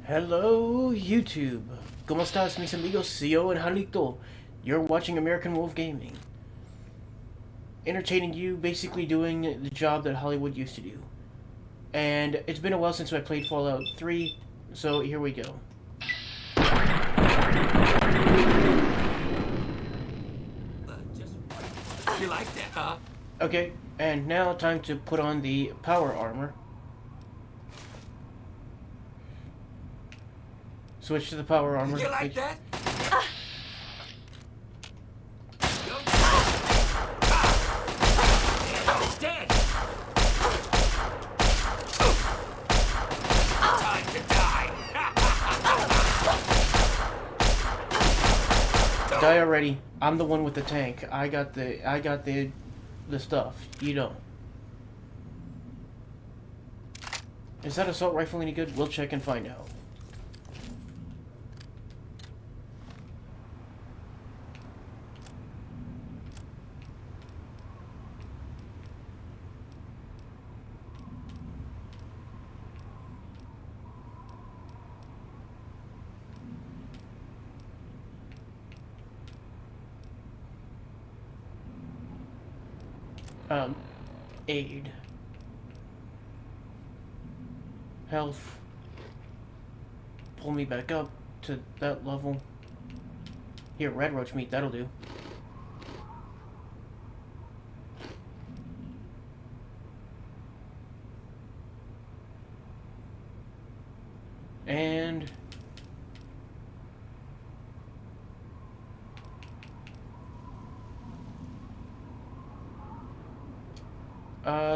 Hello, YouTube. ¿Cómo estás, mis amigos? Sio and Halito. You're watching American Wolf Gaming. Entertaining you, basically doing the job that Hollywood used to do. And it's been a while since I played Fallout 3, so here we go. You like that, huh? Okay, and now time to put on the power armor. Switch to the power armor. You like that? He's dead. Time to die. Die already. I'm the one with the tank. I got the stuff. You don't. Is that assault rifle any good? We'll check and find out. Aid. Health. Pull me back up to that level. Here, red roach meat, that'll do. And...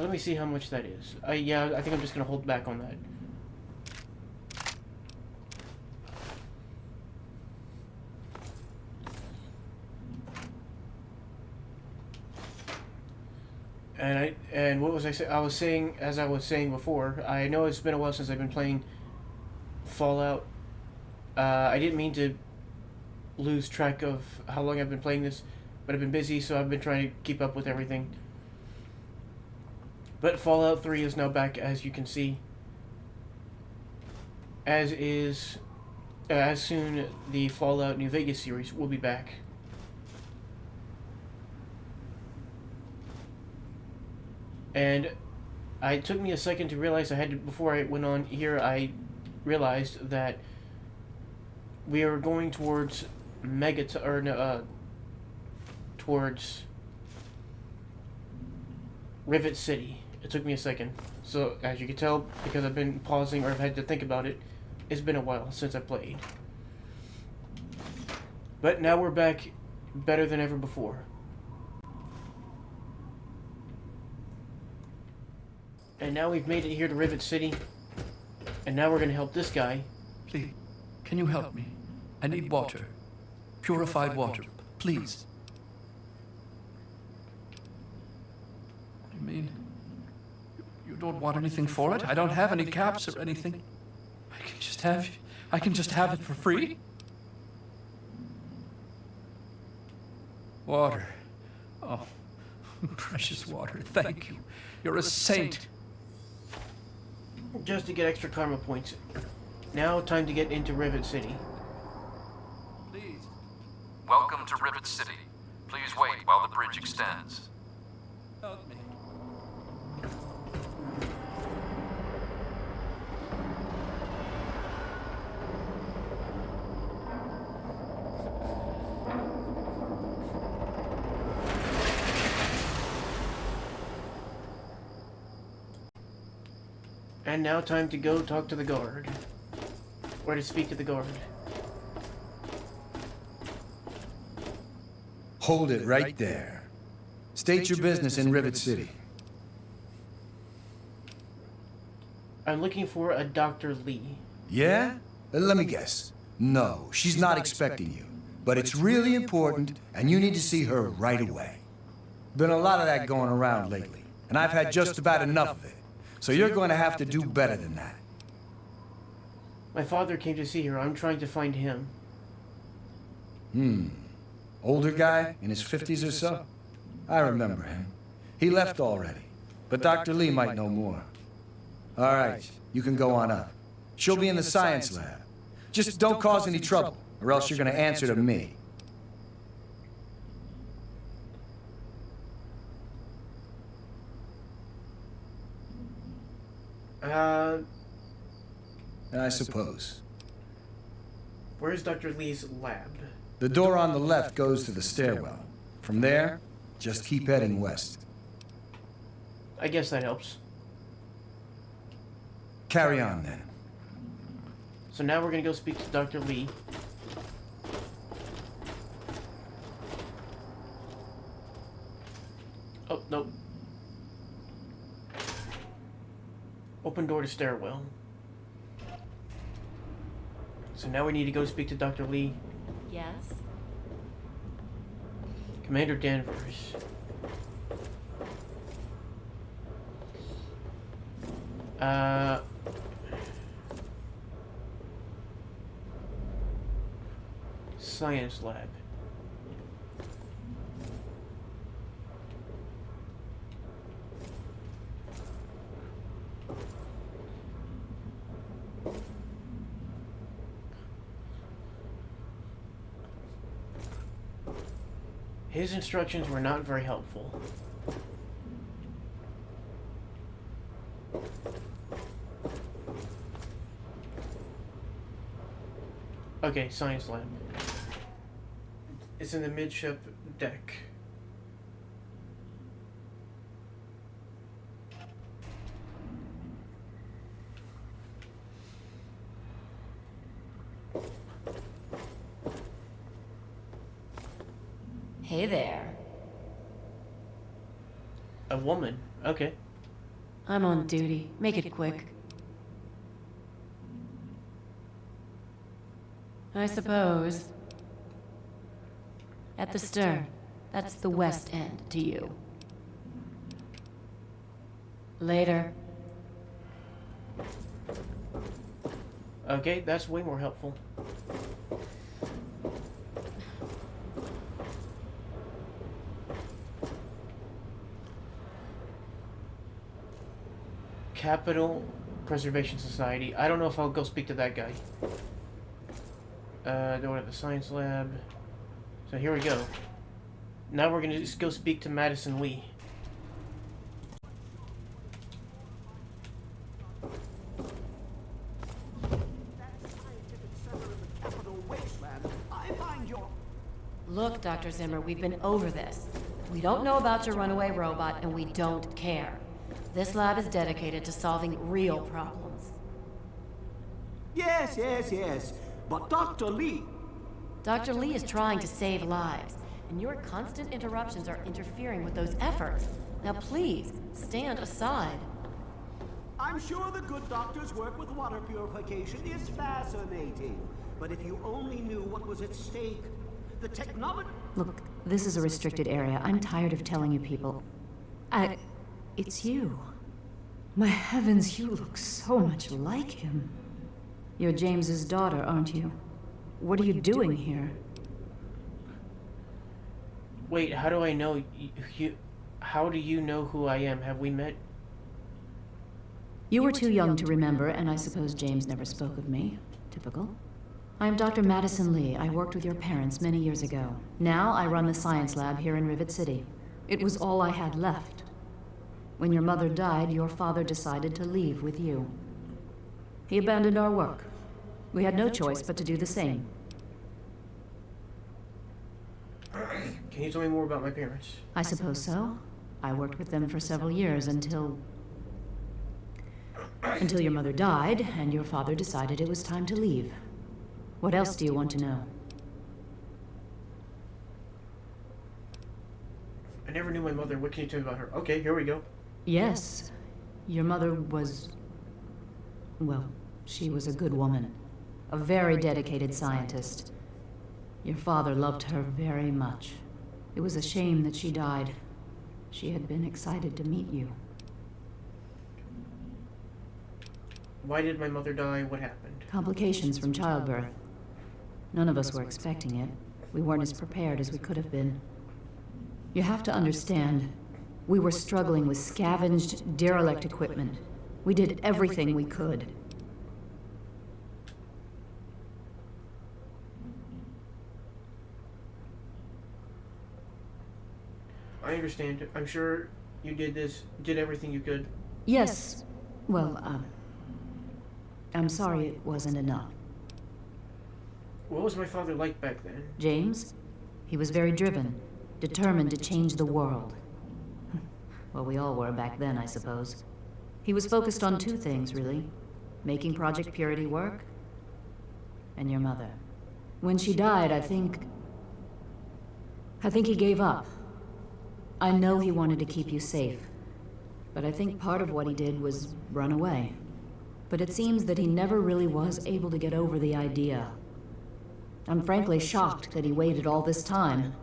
let me see how much that is. Yeah, I think I'm just gonna hold back on that. And what was I saying? As I was saying before, I know it's been a while since I've been playing Fallout. I didn't mean to lose track of how long I've been playing this, but I've been busy, so I've been trying to keep up with everything. But Fallout 3 is now back, as you can see. As soon the Fallout New Vegas series will be back. And it took me a second to realize before I went on here, I realized that we are going towards towards Rivet City. It took me a second. So, as you can tell, because I've been pausing or I've had to think about it, it's been a while since I played. But now we're back better than ever before. And now we've made it here to Rivet City. And now we're going to help this guy. Please, can you help me? I need water. Purified water, please. What do you mean? You don't want anything for it? I don't have any caps or anything. I can just have it for free? Water. Oh, precious water, thank you. You're a saint. Just to get extra karma points. Now, time to get into Rivet City. Please. Welcome to Rivet City. Please wait while the bridge extends. Help me. And now time to go talk to the guard. Or to speak to the guard. Hold it right there. State your business in Rivet City. I'm looking for a Dr. Li. Yeah? Let me guess. No, she's not expecting you. But it's really important, and you need to see her right away. Been a lot of that going around lately, and I've had just about enough of it. So you're going to have to do better than that. My father came to see her. I'm trying to find him. Older guy, in his 50s or so? I remember him. He left already, but Dr. Li might know more. All right, you can go on up. She'll be in the science lab. Just don't cause any trouble, or else you're gonna answer to me. I suppose. Where's Dr. Li's lab? The door on the left goes to the stairwell. From there, just keep heading west. I guess that helps. Carry on, then. So now we're gonna go speak to Dr. Li. Oh, nope. Open door to stairwell. So now we need to go speak to Dr. Li. Yes? Commander Danvers. Science lab. His instructions were not very helpful. Okay, science lab. It's in the midship deck. Hey there. A woman. Okay. I'm on duty. Make it quick. I suppose. At the stern. That's the west end to you. Later. Okay, that's way more helpful. Capital Preservation Society. I don't know if I'll go speak to that guy. Door to the science lab. So here we go. Now we're gonna just go speak to Madison Li. Look, Dr. Zimmer, we've been over this. We don't know about your runaway robot, and we don't care. This lab is dedicated to solving real problems. Yes, yes, yes. But Dr. Li... Dr. Li is trying to save lives, and your constant interruptions are interfering with those efforts. Now please, stand aside. I'm sure the good doctor's work with water purification is fascinating. But if you only knew what was at stake, the technology... Look, this is a restricted area. I'm tired of telling you people. It's you. My heavens, you look so much like him. You're James's daughter, aren't you? What are you doing here? Wait, how do I know you? How do you know who I am? Have we met? You were too young to remember, and I suppose James never spoke of me. Typical. I'm Dr. Madison Li. I worked with your parents many years ago. Now I run the science lab here in Rivet City. It was all I had left. When your mother died, your father decided to leave with you. He abandoned our work. We had no choice but to do the same. Can you tell me more about my parents? I suppose so. I worked with them for several years until your mother died, and your father decided it was time to leave. What else do you want to know? I never knew my mother. What can you tell me about her? Okay, here we go. Yes. Your mother was... well, she was a good woman. A very dedicated scientist. Your father loved her very much. It was a shame that she died. She had been excited to meet you. Why did my mother die? What happened? Complications from childbirth. None of us were expecting it. We weren't as prepared as we could have been. You have to understand, we were struggling with scavenged, derelict equipment. We did everything we could. I understand. I'm sure you did everything you could. Yes. Well, I'm sorry it wasn't enough. What was my father like back then? James? He was very driven, determined to change the world. Well, we all were back then, I suppose. He was focused on two things, really. Making Project Purity work, and your mother. When she died, I think he gave up. I know he wanted to keep you safe, but I think part of what he did was run away. But it seems that he never really was able to get over the idea. I'm frankly shocked that he waited all this time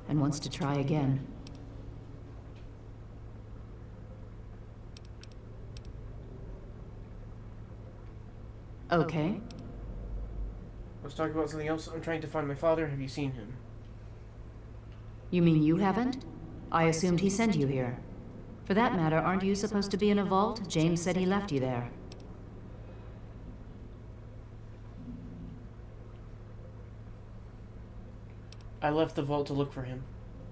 and wants to try again. Okay. Let's talk about something else. I'm trying to find my father. Have you seen him? You mean you haven't? I assumed he sent you here. For that matter, aren't you supposed to be in a vault? James said he left you there. I left the vault to look for him.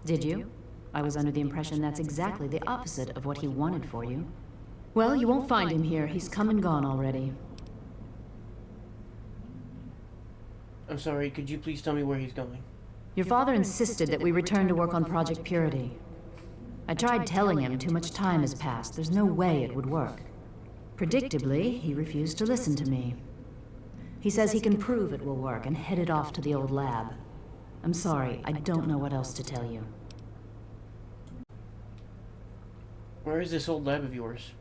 Did you? I was under the impression that's exactly the opposite of what he wanted for you. Well, you won't find him here. He's come and gone already. I'm sorry, could you please tell me where he's going? Your father insisted that we return to work on Project Purity. I tried telling him too much time has passed. There's no way it would work. Predictably, he refused to listen to me. He says he can prove it will work and headed off to the old lab. I'm sorry, I don't know what else to tell you. Where is this old lab of yours?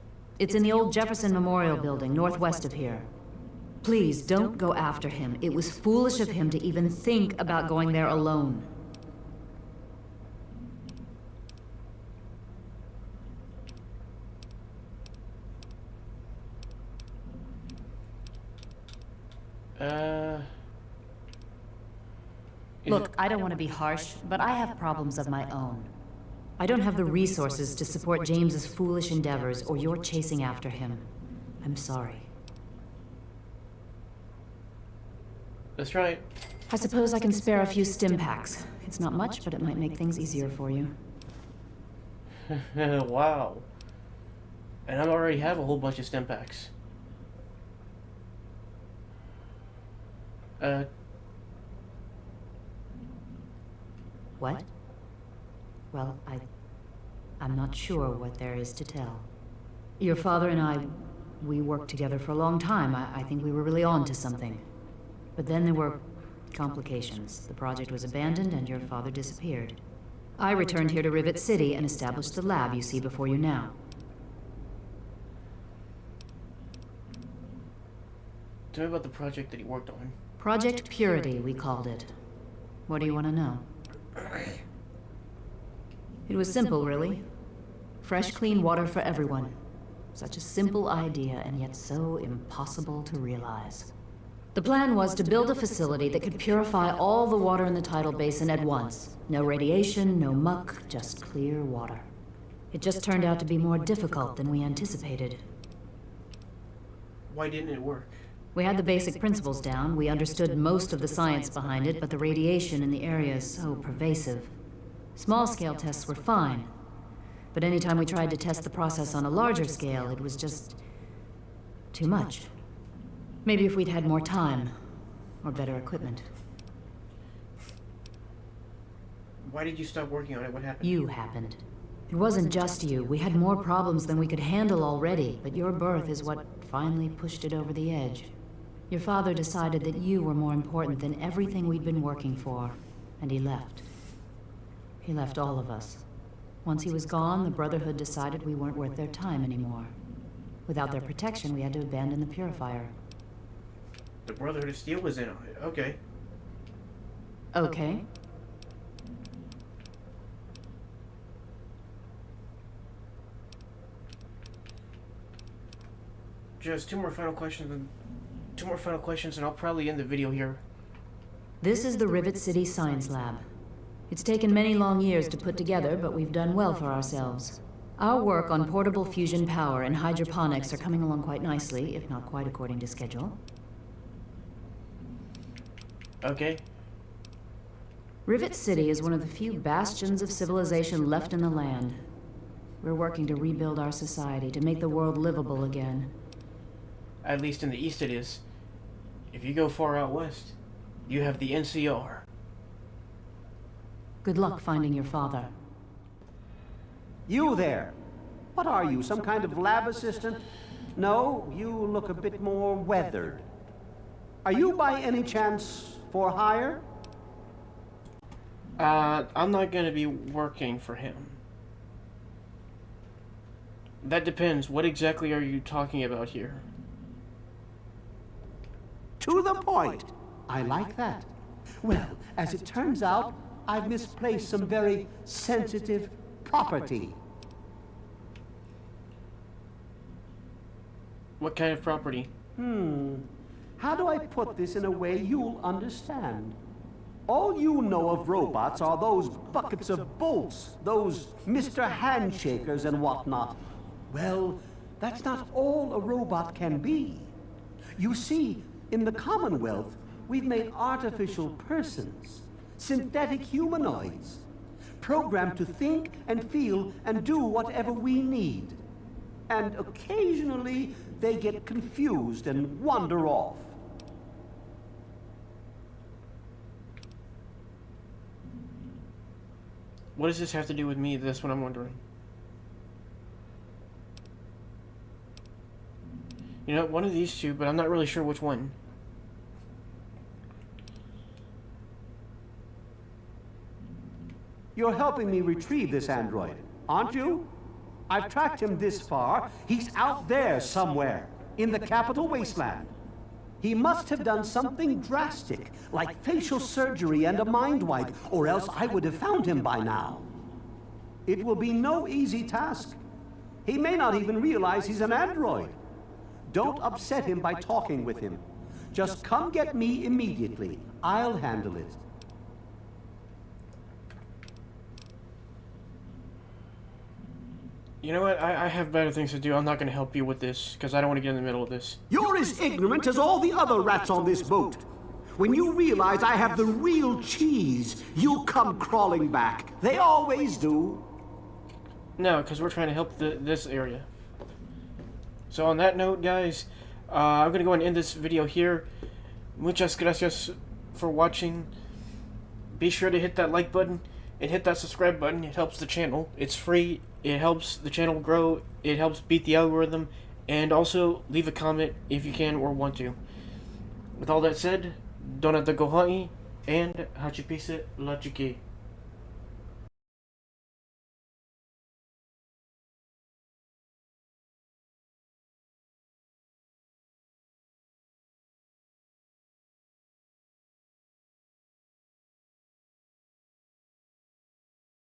It's in the old Jefferson Memorial Building, northwest of here. Please, don't go after him. It was foolish of him to even think about going there alone. Look, I don't want to be harsh, but I have problems of my own. I don't have the resources to support James's foolish endeavors, or you're chasing after him. I'm sorry. That's right. I suppose I can spare a few stim packs. It's not much, but it might make things easier for you. Wow. And I already have a whole bunch of stim packs. What? Well, I'm not sure what there is to tell. Your father and I, we worked together for a long time. I think we were really on to something. But then there were complications. The project was abandoned and your father disappeared. I returned here to Rivet City and established the lab you see before you now. Tell me about the project that he worked on. Project Purity, we called it. What do you want to know? It was simple, really. Fresh, clean water for everyone. Such a simple idea, and yet so impossible to realize. The plan was to build a facility that could purify all the water in the tidal basin at once. No radiation, no muck, just clear water. It just turned out to be more difficult than we anticipated. Why didn't it work? We had the basic principles down. We understood most of the science behind it, but the radiation in the area is so pervasive. Small-scale tests were fine, but anytime we tried to test the process on a larger scale, it was just too much. Maybe if we'd had more time, or better equipment. Why did you stop working on it? What happened? You happened. It wasn't just you. We had more problems than we could handle already, but your birth is what finally pushed it over the edge. Your father decided that you were more important than everything we'd been working for, and he left. He left all of us. Once he was gone, the Brotherhood decided we weren't worth their time anymore. Without their protection, we had to abandon the purifier. The Brotherhood of Steel was in on it. Okay. Okay. Just two more final questions and I'll probably end the video here. This is the Rivet City Science Lab. It's taken many long years to put together, but we've done well for ourselves. Our work on portable fusion power and hydroponics are coming along quite nicely, if not quite according to schedule. Okay. Rivet City is one of the few bastions of civilization left in the land. We're working to rebuild our society, to make the world livable again. At least in the east it is. If you go far out west, you have the NCR. Good luck finding your father. You there. What are you, some kind of lab assistant? No, you look a bit more weathered. Are you by any chance for hire? I'm not gonna be working for him. That depends. What exactly are you talking about here? To the point. I like that. Well, as it turns out, I've misplaced some very sensitive property. What kind of property? How do I put this in a way you'll understand? All you know of robots are those buckets of bolts, those Mr. Handshakers and whatnot. Well, that's not all a robot can be. You see, in the Commonwealth, we've made artificial persons, synthetic humanoids, programmed to think and feel and do whatever we need. And occasionally, they get confused and wander off. What does this have to do with me? That's what I'm wondering. You know, one of these two, but I'm not really sure which one. You're helping me retrieve this android, aren't you? I've tracked him this far. He's out there somewhere, in the capital wasteland. He must have done something drastic, like facial surgery and a mind wipe, or else I would have found him by now. It will be no easy task. He may not even realize he's an android. Don't upset him by talking with him. Just come get me immediately. I'll handle it. You know what? I have better things to do. I'm not going to help you with this, because I don't want to get in the middle of this. You're as ignorant as all the other rats on this boat. When you realize I have the real cheese, you'll come crawling back. They always do. No, because we're trying to help this area. So on that note, guys, I'm going to go ahead and end this video here. Muchas gracias for watching. Be sure to hit that like button and hit that subscribe button. It helps the channel. It's free. It helps the channel grow. It helps beat the algorithm. And also, leave a comment if you can or want to. With all that said, Donata Gohai and Hachipisa Lachike.